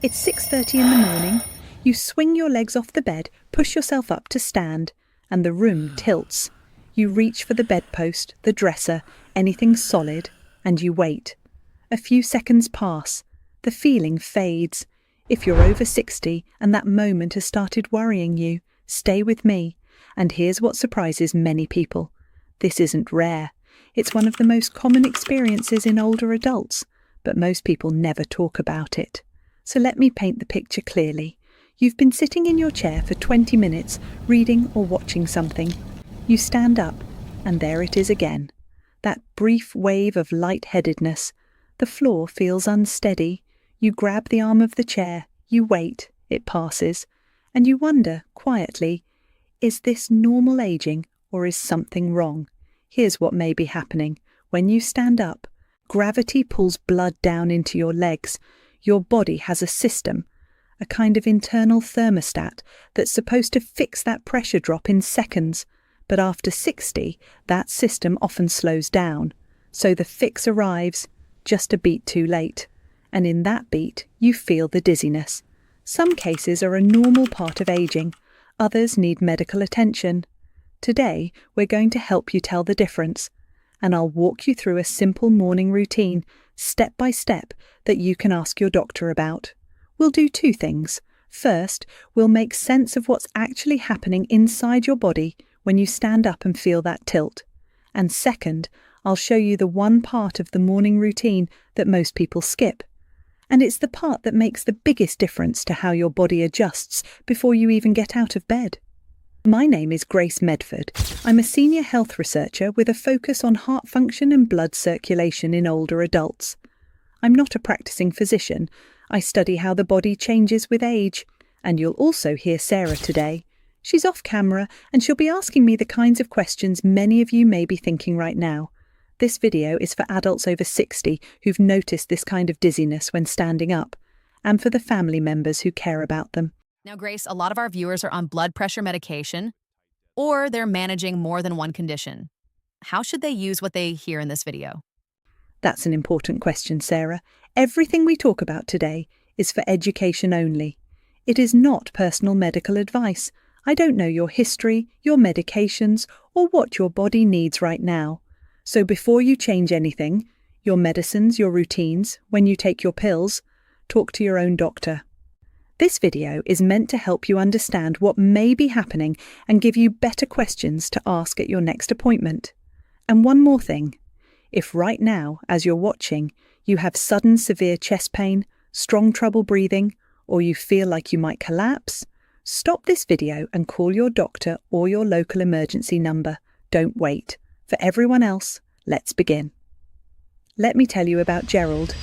It's 6:30 in the morning. You swing your legs off the bed, push yourself up to stand, and the room tilts. You reach for the bedpost, the dresser, anything solid, and you wait. A few seconds pass. The feeling fades. If you're over 60 and that moment has started worrying you, stay with me. And here's what surprises many people. This isn't rare. It's one of the most common experiences in older adults, but most people never talk about it. So let me paint the picture clearly. You've been sitting in your chair for 20 minutes, reading or watching something. You stand up, and there it is again. That brief wave of lightheadedness. The floor feels unsteady. You grab the arm of the chair, you wait, it passes, and you wonder, quietly, is this normal aging or is something wrong? Here's what may be happening. When you stand up, gravity pulls blood down into your legs. Your body has a system, a kind of internal thermostat that's supposed to fix that pressure drop in seconds. But after 60, that system often slows down. So the fix arrives just a beat too late. And in that beat, you feel the dizziness. Some cases are a normal part of aging. Others need medical attention. Today, we're going to help you tell the difference. And I'll walk you through a simple morning routine, step by step, that you can ask your doctor about. We'll do two things. First, we'll make sense of what's actually happening inside your body when you stand up and feel that tilt. And second, I'll show you the one part of the morning routine that most people skip. And it's the part that makes the biggest difference to how your body adjusts before you even get out of bed. My name is Grace Medford. I'm a senior health researcher with a focus on heart function and blood circulation in older adults. I'm not a practicing physician. I study how the body changes with age. And you'll also hear Sarah today. She's off camera and she'll be asking me the kinds of questions many of you may be thinking right now. This video is for adults over 60 who've noticed this kind of dizziness when standing up, and for the family members who care about them. Now, Grace, a lot of our viewers are on blood pressure medication, or they're managing more than one condition. How should they use what they hear in this video? That's an important question, Sarah. Everything we talk about today is for education only. It is not personal medical advice. I don't know your history, your medications, or what your body needs right now. So before you change anything, your medicines, your routines, when you take your pills, talk to your own doctor. This video is meant to help you understand what may be happening and give you better questions to ask at your next appointment. And one more thing. If right now, as you're watching, you have sudden severe chest pain, strong trouble breathing, or you feel like you might collapse, stop this video and call your doctor or your local emergency number. Don't wait. For everyone else, let's begin. Let me tell you about Gerald.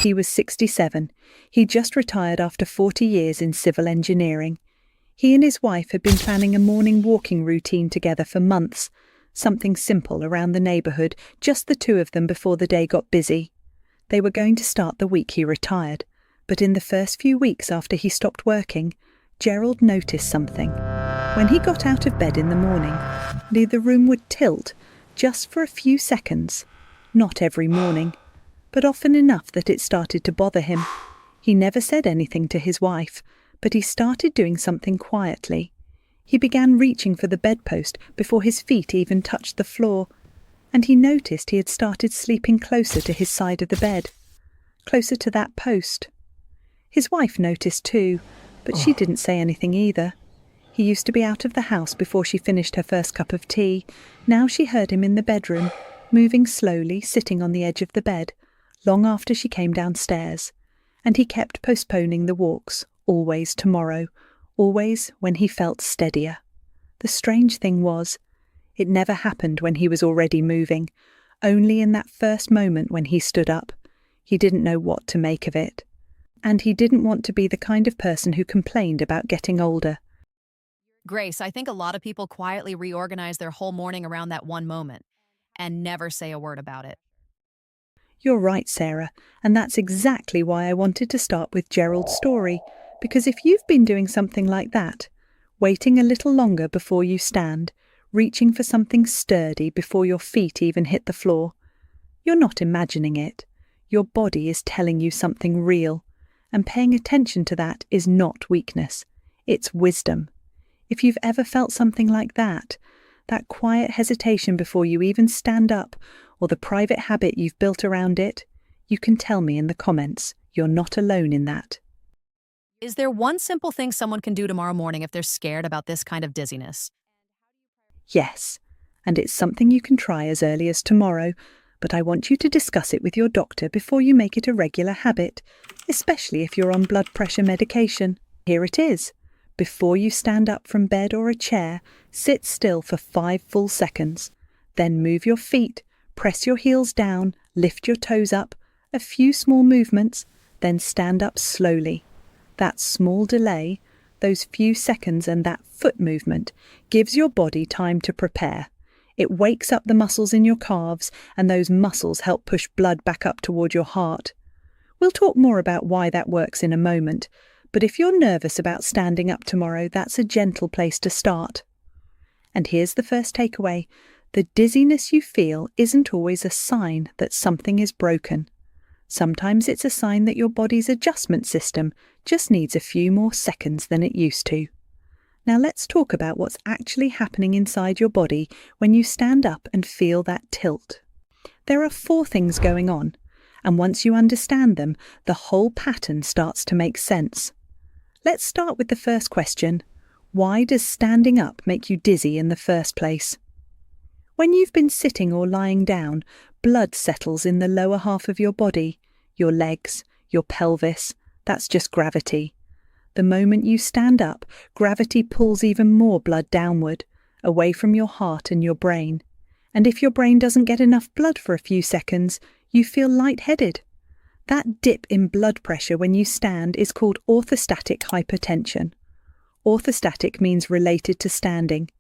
He was 67. He just retired after 40 years in civil engineering. He and his wife had been planning a morning walking routine together for months, something simple around the neighbourhood, just the two of them before the day got busy. They were going to start the week he retired, but in the first few weeks after he stopped working, Gerald noticed something. When he got out of bed in the morning, the room would tilt, just for a few seconds. Not every morning, but often enough that it started to bother him. He never said anything to his wife, but he started doing something quietly. He began reaching for the bedpost before his feet even touched the floor, and he noticed he had started sleeping closer to his side of the bed, closer to that post. His wife noticed too, but she didn't say anything either. He used to be out of the house before she finished her first cup of tea. Now she heard him in the bedroom, moving slowly, sitting on the edge of the bed, long after she came downstairs. And he kept postponing the walks, always tomorrow, always when he felt steadier. The strange thing was, it never happened when he was already moving, only in that first moment when he stood up. He didn't know what to make of it. And he didn't want to be the kind of person who complained about getting older. Grace, I think a lot of people quietly reorganize their whole morning around that one moment and never say a word about it. You're right, Sarah, and that's exactly why I wanted to start with Gerald's story, because if you've been doing something like that, waiting a little longer before you stand, reaching for something sturdy before your feet even hit the floor, you're not imagining it. Your body is telling you something real, And paying attention to that is not weakness, it's wisdom. If you've ever felt something like that quiet hesitation before you even stand up, or the private habit you've built around it, you can tell me in the comments. You're not alone in that. Is there one simple thing someone can do tomorrow morning if they're scared about this kind of dizziness? Yes, and it's something you can try as early as tomorrow, but I want you to discuss it with your doctor before you make it a regular habit, especially if you're on blood pressure medication. Here it is. Before you stand up from bed or a chair, sit still for 5 full seconds. Then move your feet, press your heels down, lift your toes up, a few small movements, then stand up slowly. That small delay, those few seconds and that foot movement, gives your body time to prepare. It wakes up the muscles in your calves, and those muscles help push blood back up toward your heart. We'll talk more about why that works in a moment, but if you're nervous about standing up tomorrow, that's a gentle place to start. And here's the first takeaway. The dizziness you feel isn't always a sign that something is broken. Sometimes it's a sign that your body's adjustment system just needs a few more seconds than it used to. Now let's talk about what's actually happening inside your body when you stand up and feel that tilt. There are 4 things going on, and once you understand them, the whole pattern starts to make sense. Let's start with the first question. Why does standing up make you dizzy in the first place? When you've been sitting or lying down, blood settles in the lower half of your body, your legs, your pelvis. That's just gravity. The moment you stand up, gravity pulls even more blood downward, away from your heart and your brain. And if your brain doesn't get enough blood for a few seconds, you feel lightheaded. That dip in blood pressure when you stand is called orthostatic hypertension. Orthostatic means related to standing.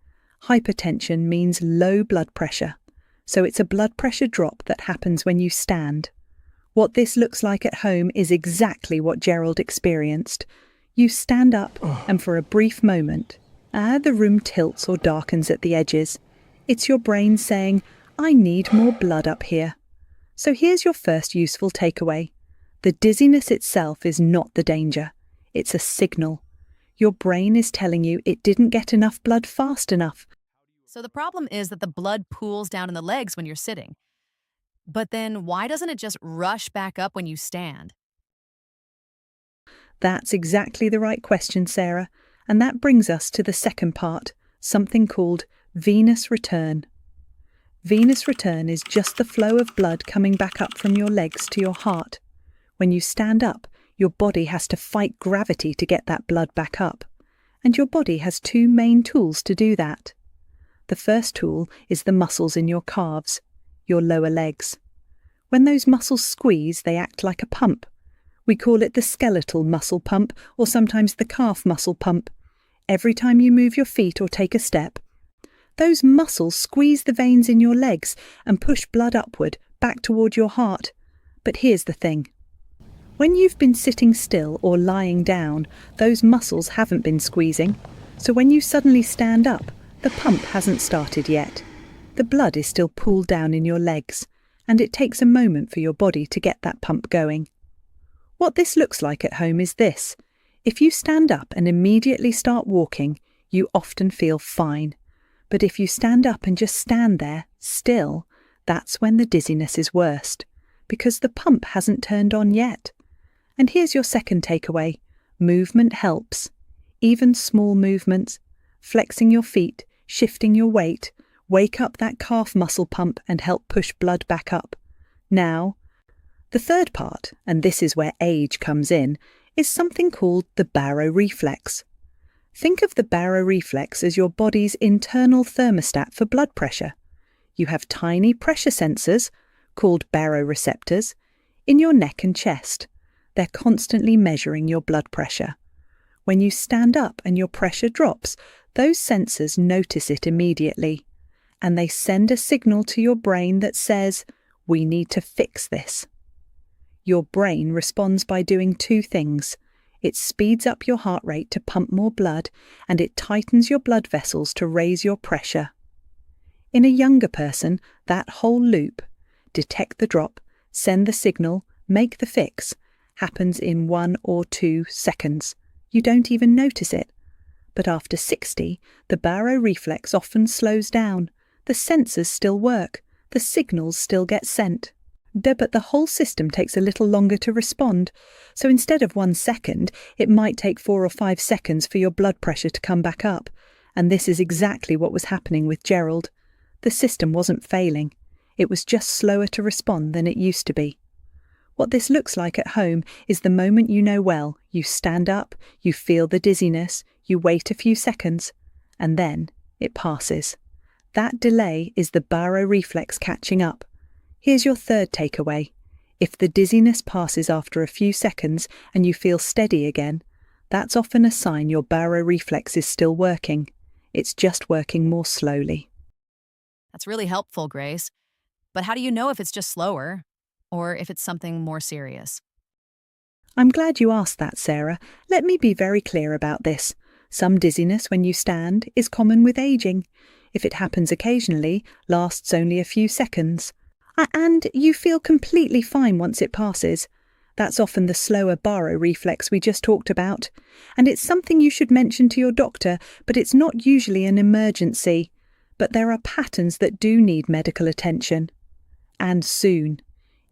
Hypertension means low blood pressure. So it's a blood pressure drop that happens when you stand. What this looks like at home is exactly what Gerald experienced. You stand up, and for a brief moment, the room tilts or darkens at the edges. It's your brain saying, I need more blood up here. So here's your first useful takeaway. The dizziness itself is not the danger. It's a signal. Your brain is telling you it didn't get enough blood fast enough. So the problem is that the blood pools down in the legs when you're sitting. But then why doesn't it just rush back up when you stand? That's exactly the right question, Sarah. And that brings us to the second part, something called venous return. Venous return is just the flow of blood coming back up from your legs to your heart. When you stand up, your body has to fight gravity to get that blood back up. And your body has 2 main tools to do that. The first tool is the muscles in your calves, your lower legs. When those muscles squeeze, they act like a pump. We call it the skeletal muscle pump, or sometimes the calf muscle pump. Every time you move your feet or take a step, those muscles squeeze the veins in your legs and push blood upward, back toward your heart. But here's the thing. When you've been sitting still or lying down, those muscles haven't been squeezing. So when you suddenly stand up, the pump hasn't started yet. The blood is still pooled down in your legs, and it takes a moment for your body to get that pump going. What this looks like at home is this. If you stand up and immediately start walking, you often feel fine. But if you stand up and just stand there, still, that's when the dizziness is worst, because the pump hasn't turned on yet. And here's your second takeaway. Movement helps. Even small movements, flexing your feet, shifting your weight, wake up that calf muscle pump and help push blood back up. Now, the third part, and this is where age comes in, is something called the baroreflex. Think of the baroreflex as your body's internal thermostat for blood pressure. You have tiny pressure sensors, called baroreceptors, in your neck and chest. They're constantly measuring your blood pressure. When you stand up and your pressure drops, those sensors notice it immediately, and they send a signal to your brain that says, we need to fix this. Your brain responds by doing 2 things. It speeds up your heart rate to pump more blood, and it tightens your blood vessels to raise your pressure. In a younger person, that whole loop, detect the drop, send the signal, make the fix, happens in 1 or 2 seconds. You don't even notice it. But after 60, the baroreflex often slows down. The sensors still work. The signals still get sent. But the whole system takes a little longer to respond. So instead of 1 second, it might take 4 or 5 seconds for your blood pressure to come back up. And this is exactly what was happening with Gerald. The system wasn't failing. It was just slower to respond than it used to be. What this looks like at home is the moment you know well, you stand up, you feel the dizziness, you wait a few seconds, and then it passes. That delay is the baroreflex catching up. Here's your third takeaway. If the dizziness passes after a few seconds and you feel steady again, that's often a sign your baroreflex is still working. It's just working more slowly. That's really helpful, Grace. But how do you know if it's just slower or if it's something more serious? I'm glad you asked that, Sarah. Let me be very clear about this. Some dizziness when you stand is common with aging. If it happens occasionally, lasts only a few seconds. And you feel completely fine once it passes. That's often the slower baroreflex we just talked about. And it's something you should mention to your doctor, but it's not usually an emergency. But there are patterns that do need medical attention. And soon.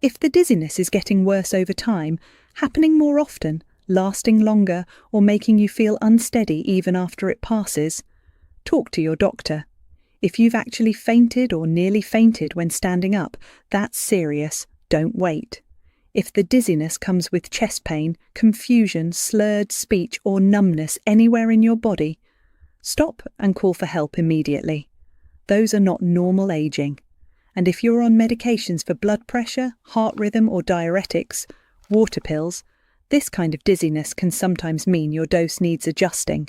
If the dizziness is getting worse over time, happening more often, lasting longer, or making you feel unsteady even after it passes, talk to your doctor. If you've actually fainted or nearly fainted when standing up, that's serious. Don't wait. If the dizziness comes with chest pain, confusion, slurred speech, or numbness anywhere in your body, stop and call for help immediately. Those are not normal aging. And if you're on medications for blood pressure, heart rhythm, or diuretics, water pills, this kind of dizziness can sometimes mean your dose needs adjusting.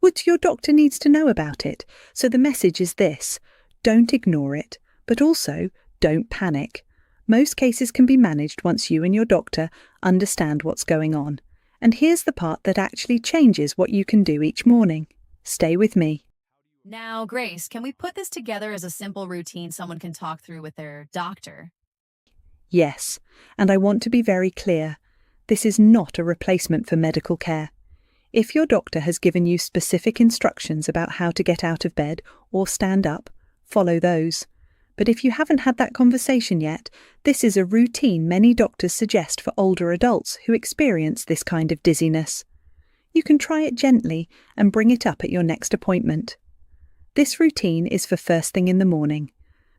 But your doctor needs to know about it. So the message is this: don't ignore it, but also don't panic. Most cases can be managed once you and your doctor understand what's going on. And here's the part that actually changes what you can do each morning. Stay with me. Now, Grace, can we put this together as a simple routine someone can talk through with their doctor? Yes, and I want to be very clear. This is not a replacement for medical care. If your doctor has given you specific instructions about how to get out of bed or stand up, follow those. But if you haven't had that conversation yet, this is a routine many doctors suggest for older adults who experience this kind of dizziness. You can try it gently and bring it up at your next appointment. This routine is for first thing in the morning,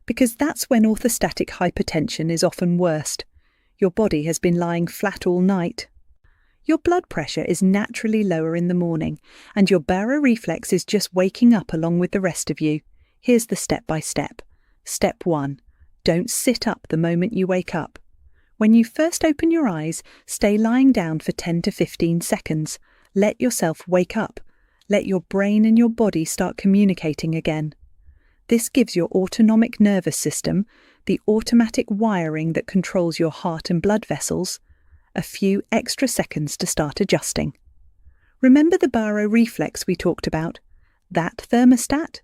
because that's when orthostatic hypertension is often worst. Your body has been lying flat all night. Your blood pressure is naturally lower in the morning, and your baroreflex is just waking up along with the rest of you. Here's the step-by-step. Step 1. Don't sit up the moment you wake up. When you first open your eyes, stay lying down for 10 to 15 seconds. Let yourself wake up. Let your brain and your body start communicating again. This gives your autonomic nervous system, the automatic wiring that controls your heart and blood vessels, a few extra seconds to start adjusting. Remember the baroreflex we talked about? That thermostat?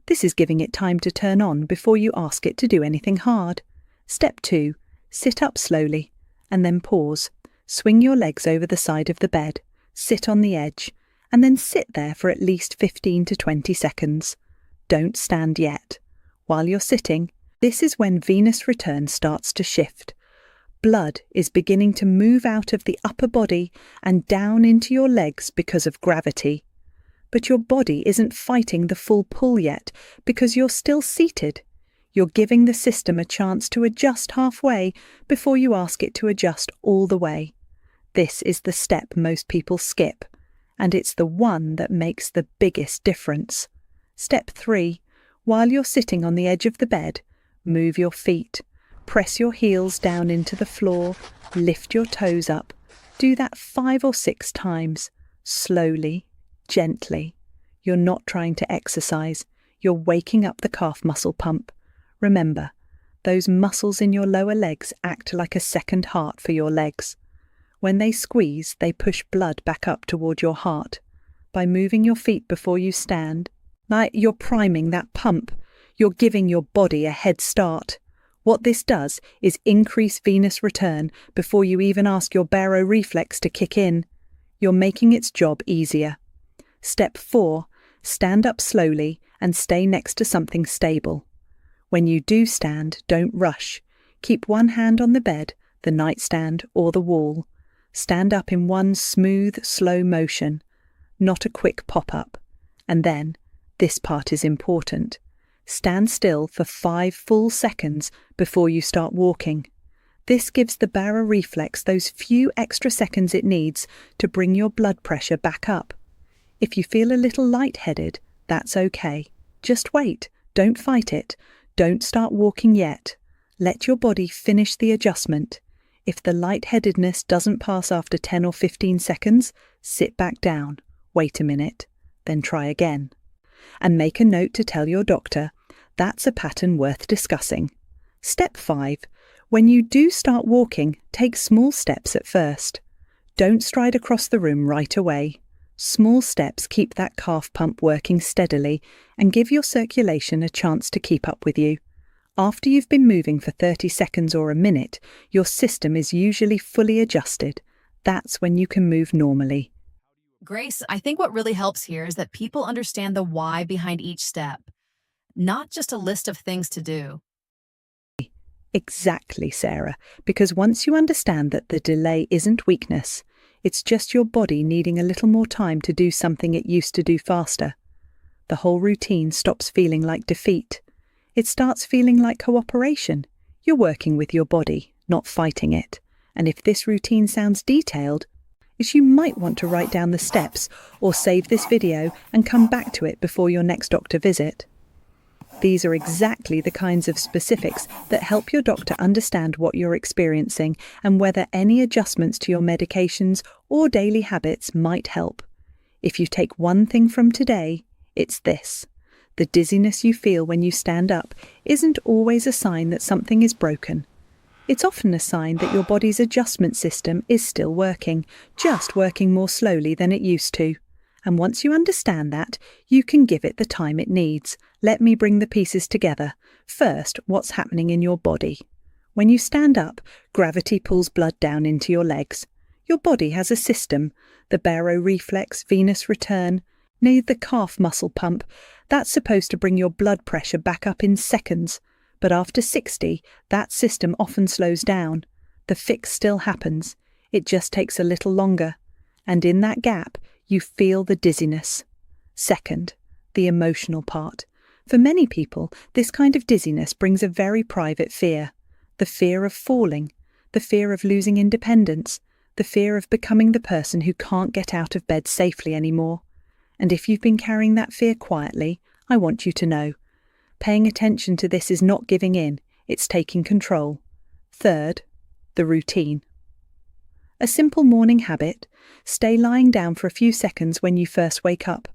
This is giving it time to turn on before you ask it to do anything hard. Step 2. Sit up slowly, and then pause. Swing your legs over the side of the bed. Sit on the edge, and then sit there for at least 15 to 20 seconds. Don't stand yet. While you're sitting, this is when venous return starts to shift. Blood is beginning to move out of the upper body and down into your legs because of gravity. But your body isn't fighting the full pull yet because you're still seated. You're giving the system a chance to adjust halfway before you ask it to adjust all the way. This is the step most people skip, and it's the one that makes the biggest difference. Step 3. While you're sitting on the edge of the bed, move your feet. Press your heels down into the floor, lift your toes up. Do that 5 or 6 times, slowly, gently. You're not trying to exercise, you're waking up the calf muscle pump. Remember, those muscles in your lower legs act like a second heart for your legs. When they squeeze, they push blood back up toward your heart. By moving your feet before you stand, you're priming that pump. You're giving your body a head start. What this does is increase venous return before you even ask your baroreflex to kick in. You're making its job easier. Step 4. Stand up slowly and stay next to something stable. When you do stand, don't rush. Keep one hand on the bed, the nightstand, or the wall. Stand up in one smooth, slow motion, not a quick pop-up. And then, this part is important. Stand still for 5 full seconds before you start walking. This gives the baroreflex those few extra seconds it needs to bring your blood pressure back up. If you feel a little lightheaded, that's okay. Just wait. Don't fight it. Don't start walking yet. Let your body finish the adjustment. If the lightheadedness doesn't pass after 10 or 15 seconds, sit back down. Wait a minute. Then try again. And make a note to tell your doctor that's a pattern worth discussing. Step 5. When you do start walking, take small steps at first. Don't stride across the room right away. Small steps keep that calf pump working steadily and give your circulation a chance to keep up with you. After you've been moving for 30 seconds or a minute, your system is usually fully adjusted. That's when you can move normally. Grace, I think what really helps here is that people understand the why behind each step, not just a list of things to do. Exactly, Sarah, because once you understand that the delay isn't weakness, it's just your body needing a little more time to do something it used to do faster. The whole routine stops feeling like defeat. It starts feeling like cooperation. You're working with your body, not fighting it. And if this routine sounds detailed, you might want to write down the steps or save this video and come back to it before your next doctor visit. These are exactly the kinds of specifics that help your doctor understand what you're experiencing and whether any adjustments to your medications or daily habits might help. If you take one thing from today, it's this. The dizziness you feel when you stand up isn't always a sign that something is broken. It's often a sign that your body's adjustment system is still working, just working more slowly than it used to. And once you understand that, you can give it the time it needs. Let me bring the pieces together. First, what's happening in your body? When you stand up, gravity pulls blood down into your legs. Your body has a system, the baroreflex, venous return, the calf muscle pump. That's supposed to bring your blood pressure back up in seconds. But after 60, that system often slows down. The fix still happens. It just takes a little longer. And in that gap, you feel the dizziness. Second, the emotional part. For many people, this kind of dizziness brings a very private fear. The fear of falling, the fear of losing independence, the fear of becoming the person who can't get out of bed safely anymore. And if you've been carrying that fear quietly, I want you to know. Paying attention to this is not giving in, it's taking control. Third, the routine. A simple morning habit: stay lying down for a few seconds when you first wake up.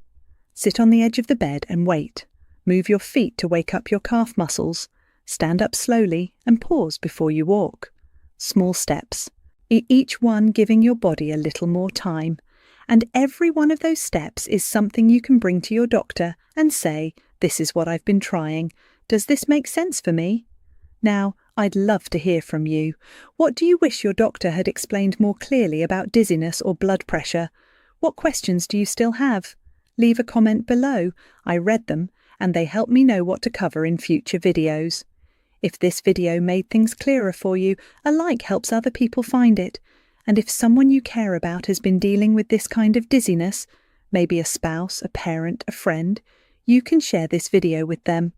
Sit on the edge of the bed and wait. Move your feet to wake up your calf muscles. Stand up slowly and pause before you walk. Small steps, each one giving your body a little more time. And every one of those steps is something you can bring to your doctor and say, "This is what I've been trying. Does this make sense for me?" Now, I'd love to hear from you. What do you wish your doctor had explained more clearly about dizziness or blood pressure? What questions do you still have? Leave a comment below. I read them, and they help me know what to cover in future videos. If this video made things clearer for you, a like helps other people find it. And if someone you care about has been dealing with this kind of dizziness, maybe a spouse, a parent, a friend, you can share this video with them.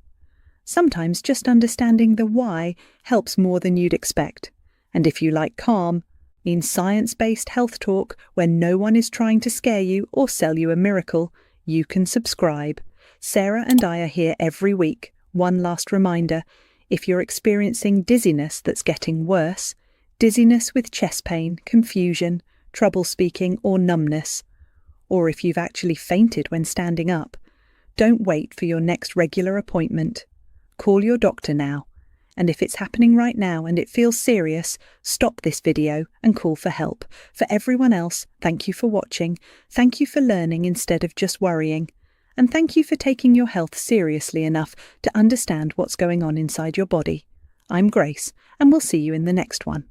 Sometimes just understanding the why helps more than you'd expect. And if you like calm, means science-based health talk where no one is trying to scare you or sell you a miracle, you can subscribe. Sarah and I are here every week. One last reminder, if you're experiencing dizziness that's getting worse, dizziness with chest pain, confusion, trouble speaking or numbness, or if you've actually fainted when standing up, don't wait for your next regular appointment. Call your doctor now. And if it's happening right now and it feels serious, stop this video and call for help. For everyone else, thank you for watching. Thank you for learning instead of just worrying. And thank you for taking your health seriously enough to understand what's going on inside your body. I'm Grace, and we'll see you in the next one.